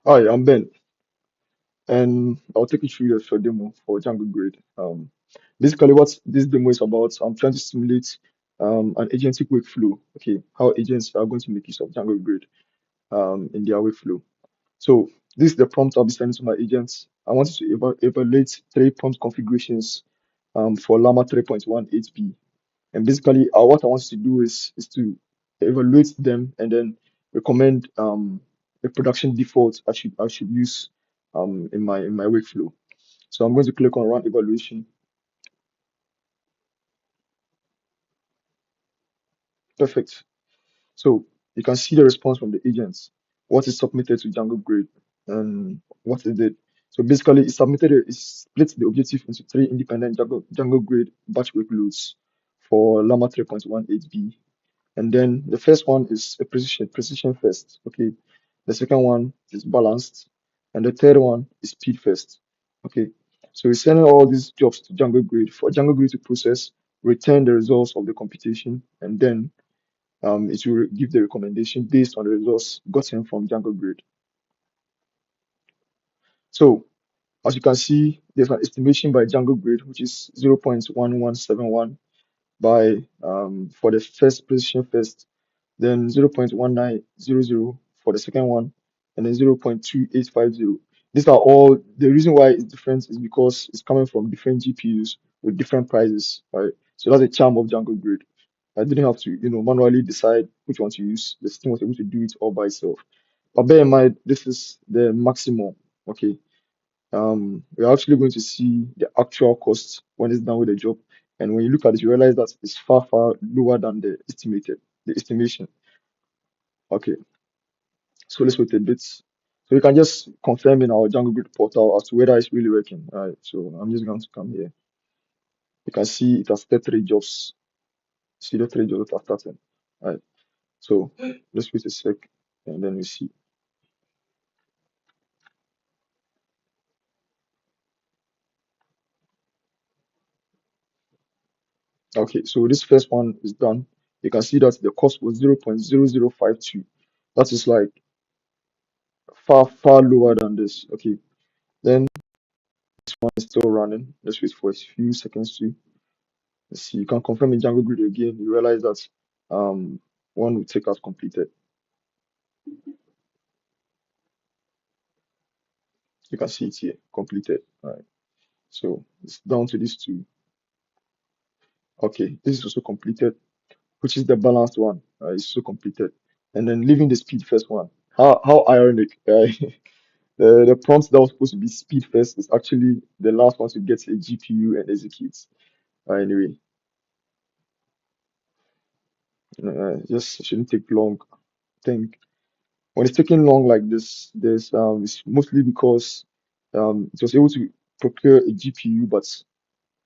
Hi, I'm Ben, and I'll take you through the short demo for Django Grid. Basically, what this demo is about, I'm trying to simulate an agentic workflow. Okay, how agents are going to make use of Django Grid in their workflow. So this is the prompt I'll be sending to my agents. I want you to evaluate three prompt configurations for Llama 3.18b. And basically, what I want you to do is to evaluate them and then recommend a production default I should use in my workflow. So I'm going to click on run evaluation. Perfect. So you can see the response from the agents. What is submitted to Django Grid and what it did. So basically, it split the objective into three independent Django Grid batch workloads for Llama 3.18b. And then the first one is a precision first. Okay. The second one is balanced. And the third one is speed first. Okay. So we're sending all these jobs to Django Grid for Django Grid to process, return the results of the computation, and then it will give the recommendation based on the results gotten from Django Grid. So as you can see, there's an estimation by Django Grid, which is 0.1171 by for the first precision first, then 0.1900 for the second one, and then 0.2850. These are all the reason why it's different is because it's coming from different GPUs with different prices, right? So that's the charm of Django Grid. I didn't have to, manually decide which one to use. The system was able to do it all by itself. But bear in mind, this is the maximum. Okay, we're actually going to see the actual cost when it's done with the job. And when you look at it, you realize that it's far, far lower than the estimation. Okay, so let's wait a bit. So you can just confirm in our Django Grid portal as to whether it's really working. All right, so I'm just going to come here. You can see it has started three jobs. See the three jobs that are starting. All right, so let's wait a sec and then we see. Okay, so this first one is done. You can see that the cost was 0.0052. That is like far, far lower than this. Okay, then this one is still running. Let's wait for a few seconds to let's see. You can confirm in Django Grid again. You realize that one will take as completed. You can see it here, completed. All right. So it's down to these two. Okay, this is also completed, which is the balanced one. It's also completed. And then leaving the speed first one. How ironic, right? The prompt that was supposed to be speed first is actually the last one to get a GPU and executes. Anyway, just shouldn't take long. I think when it's taking long like this, it's mostly because it was able to procure a GPU, but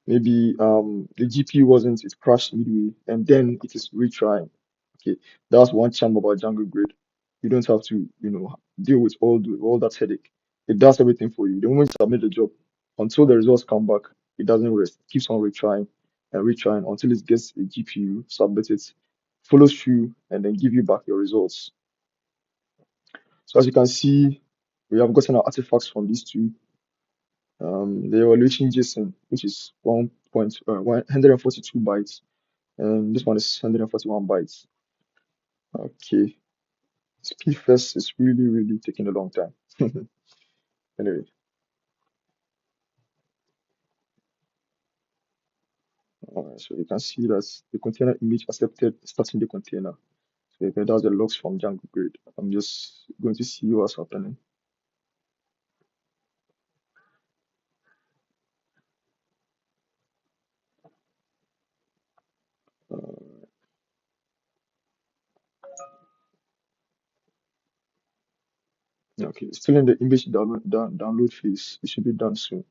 maybe the GPU wasn't, it crashed midway, and then it is retrying. Okay, that's one charm about Django Grid. You don't have to, deal with all that headache. It does everything for you. The moment you submit the job, until the results come back, it doesn't rest. It keeps on retrying and retrying until it gets a GPU, submit it, follows through, and then give you back your results. So as you can see, we have gotten our artifacts from these two. The evaluation JSON, which is 142 bytes, and this one is 141 bytes. Okay, speed first is really, really taking a long time. Anyway, so you can see that the container image accepted starting the container. So you can, that's the logs from Django Grid. I'm just going to see what's happening. Uh, okay, still in the image download phase. It should be done soon.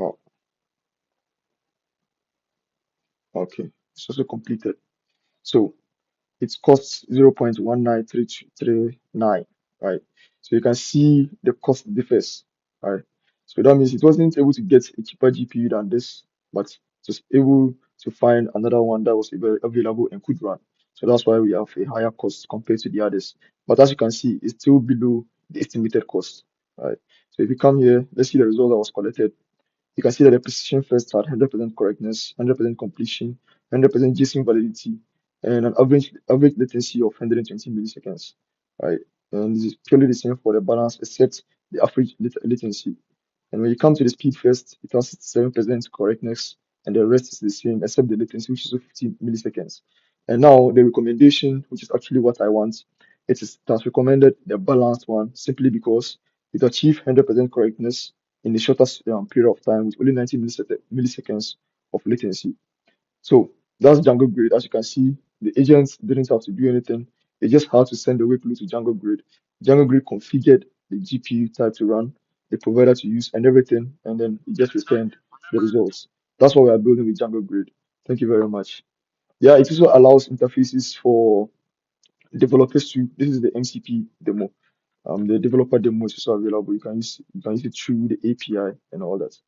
Oh, okay, it's also completed. So it costs 0.193239, right? So you can see the cost differs, right? So that means it wasn't able to get a cheaper GPU than this, but it was able to find another one that was available and could run. So that's why we have a higher cost compared to the others. But as you can see, it's still below the estimated cost, right? So if you come here, let's see the result that was collected. You can see that the precision first had 100% correctness, 100% completion, 100% JSON validity, and an average latency of 120 milliseconds, right? And this is purely the same for the balance, except the average latency. And when you come to the speed first, it has 7% correctness, and the rest is the same except the latency, which is 50 milliseconds. And now the recommendation, which is actually what I want, it has recommended the balanced one simply because it achieves 100% correctness in the shortest period of time with only 90 milliseconds of latency. So that's Django Grid. As you can see, the agents didn't have to do anything. They just had to send the workload to Django Grid. Django Grid configured the GPU type to run, the provider to use, and everything, and then it just returned the results. That's what we are building with Django Grid. Thank you very much. Yeah, it also allows interfaces for developers to. This is the MCP demo. The developer demo is also available. You can use it through the API and all that.